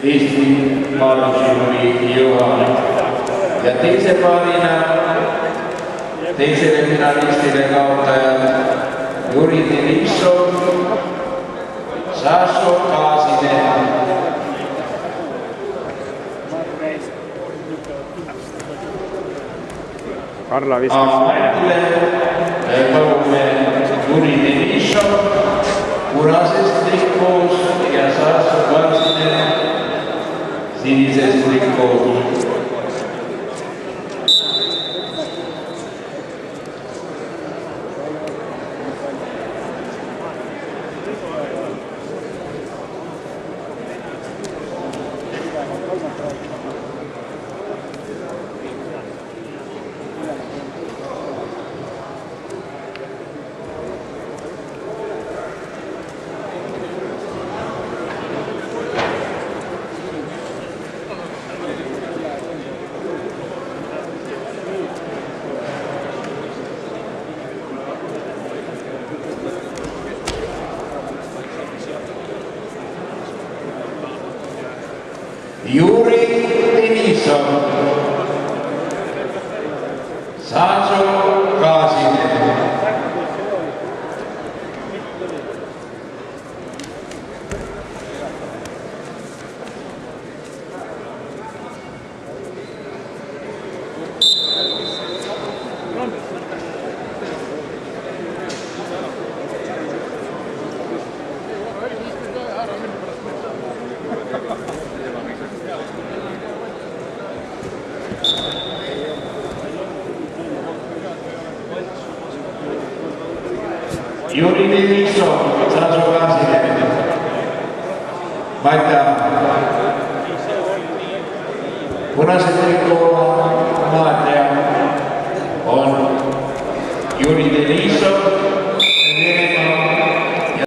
Eesti paarisjuhi Johan ja teise paarina teisele finalistile kaotajad Juri Denissov, Sašo Kaasinen. Karla viskas palume Juri Denissov punasest trikoos ja Sašo Kaasinen sinisest trikoos. Juri Denissov, Sašo Kaasinen. Juri Denissov, Sašo Kaasinen. Vaikka punaisen trikoon maataja on Juri Denissov.